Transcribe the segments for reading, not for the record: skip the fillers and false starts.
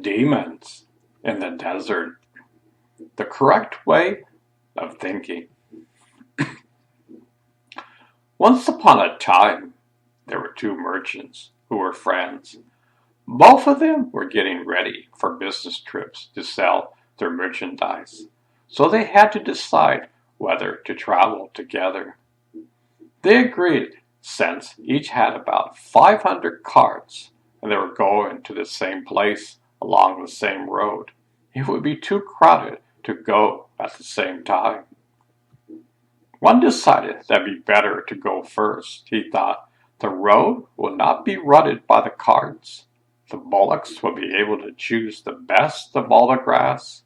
Demons in the desert. The correct way of thinking. Once upon a time, there were two merchants who were friends. Both of them were getting ready for business trips to sell their merchandise, so they had to decide whether to travel together. They agreed, since each had about 500 carts and they were going to the same place along the same road. It would be too crowded to go at the same time. One decided that it'd be better to go first. He thought, the road will not be rutted by the carts. The bullocks will be able to choose the best of all the grass.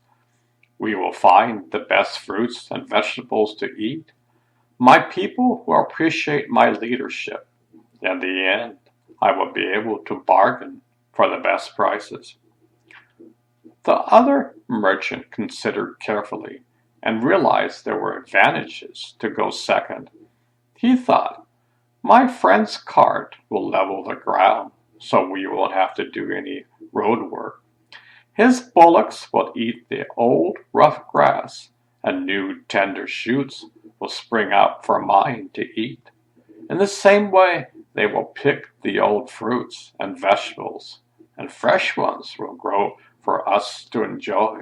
We will find the best fruits and vegetables to eat. My people will appreciate my leadership. In the end, I will be able to bargain for the best prices. The other merchant considered carefully and realized there were advantages to go second. He thought, my friend's cart will level the ground, so we won't have to do any road work. His bullocks will eat the old rough grass, and new tender shoots will spring up for mine to eat. In the same way, they will pick the old fruits and vegetables, and fresh ones will grow for us to enjoy.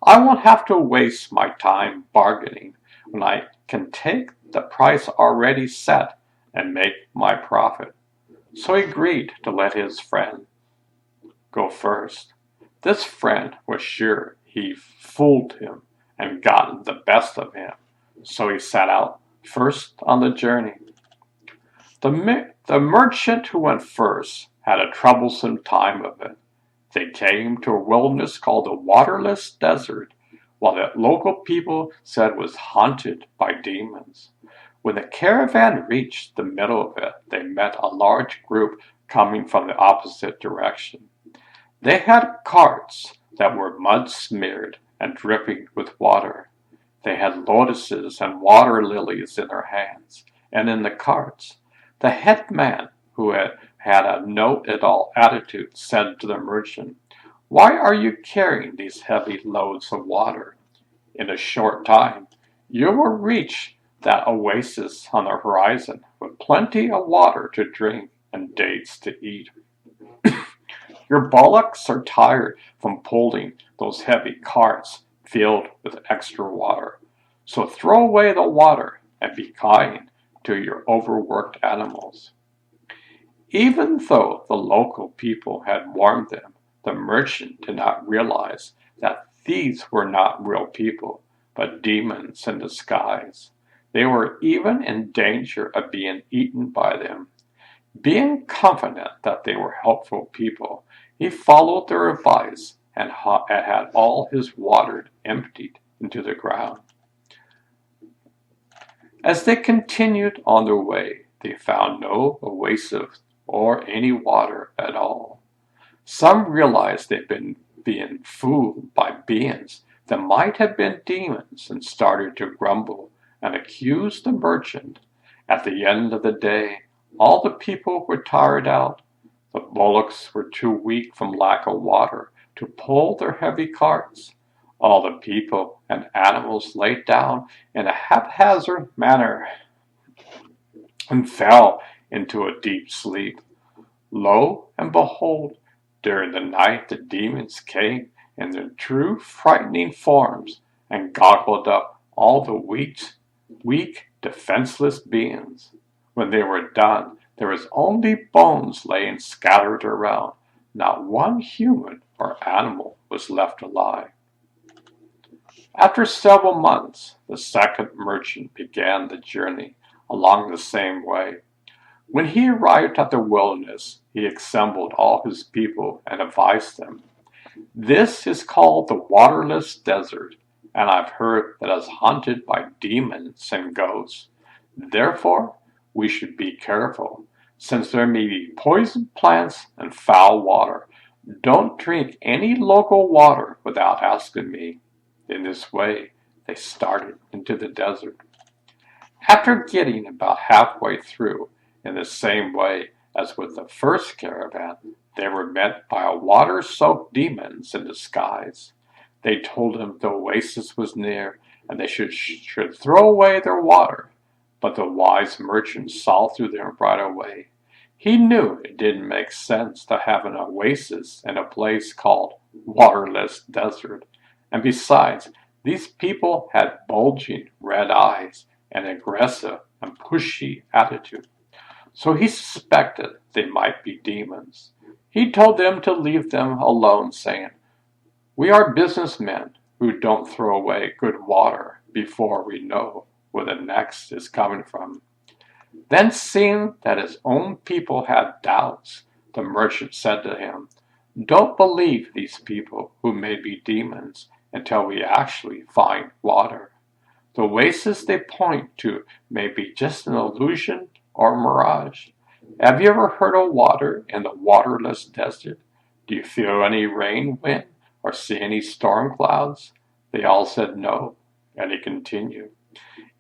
I won't have to waste my time bargaining when I can take the price already set and make my profit. So he agreed to let his friend go first. This friend was sure he fooled him and gotten the best of him, so he set out first on the journey. The merchant who went first had a troublesome time of it. They came to a wilderness called the Waterless Desert, while the local people said it was haunted by demons. When the caravan reached the middle of it, they met a large group coming from the opposite direction. They had carts that were mud-smeared and dripping with water. They had lotuses and water lilies in their hands and in the carts. The head man, who had a know-it-all attitude, said to the merchant, why are you carrying these heavy loads of water? In a short time, you will reach that oasis on the horizon with plenty of water to drink and dates to eat. Your bullocks are tired from pulling those heavy carts filled with extra water. So throw away the water and be kind to your overworked animals. Even though the local people had warned them, the merchant did not realize that these were not real people, but demons in disguise. They were even in danger of being eaten by them. Being confident that they were helpful people, he followed their advice and had all his water emptied into the ground. As they continued on their way, they found no oasis or any water at all. Some realized they'd been being fooled by beings that might have been demons and started to grumble and accuse the merchant. At the end of the day, all the people were tired out. The bullocks were too weak from lack of water to pull their heavy carts. All the people and animals laid down in a haphazard manner and fell into a deep sleep. Lo and behold, during the night the demons came in their true frightening forms and gobbled up all the weak, defenseless beings. When they were done, there was only bones laying scattered around. Not one human or animal was left alive. After several months, the second merchant began the journey along the same way. When he arrived at the wilderness, he assembled all his people and advised them, this is called the Waterless Desert, and I've heard that it's haunted by demons and ghosts. Therefore, we should be careful, since there may be poison plants and foul water. Don't drink any local water without asking me. In this way, they started into the desert. After getting about halfway through, in the same way as with the first caravan, They were met by a water-soaked demons in disguise. They told him the oasis was near and they should throw away their water. But the wise merchant saw through them right away. He knew it didn't make sense to have an oasis in a place called Waterless Desert. And besides, these people had bulging red eyes, an aggressive and pushy attitude. So he suspected they might be demons. He told them to leave them alone, saying, "We are businessmen who don't throw away good water before we know where the next is coming from." Then, seeing that his own people had doubts, the merchant said to him, "Don't believe these people who may be demons until we actually find water. The oasis they point to may be just an illusion or mirage. Have you ever heard of water in the waterless desert? Do you feel any rain, wind, or see any storm clouds?" They all said no, and he continued,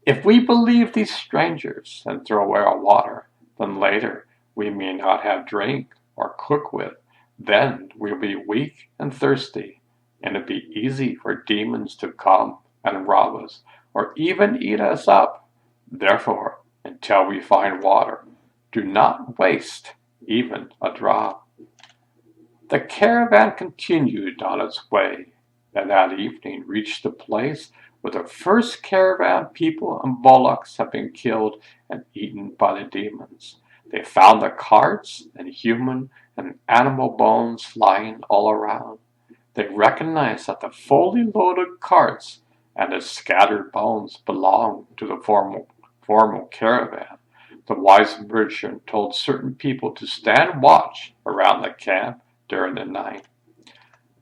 "If we believe these strangers and throw away our water, then later we may not have drink or cook with. Then we'll be weak and thirsty, and it'd be easy for demons to come and rob us, or even eat us up. Therefore, until we find water, do not waste even a drop." The caravan continued on its way, and that evening reached the place where the first caravan people and bullocks had been killed and eaten by the demons. They found the carts and human and animal bones lying all around. They recognized that the fully loaded carts and the scattered bones belonged to the formal caravan. The wise merchant told certain people to stand watch around the camp during the night.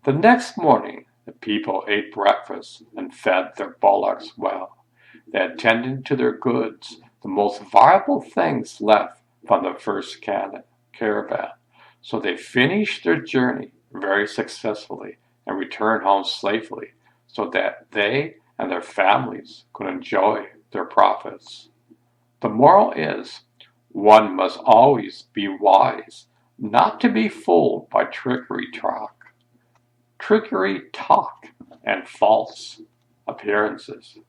The next morning, the people ate breakfast and fed their bullocks well. They attended to their goods, the most valuable things left from the first caravan. So they finished their journey very successfully and returned home safely so that they and their families could enjoy their profits. The moral is, one must always be wise, not to be fooled by trickery talk, and false appearances.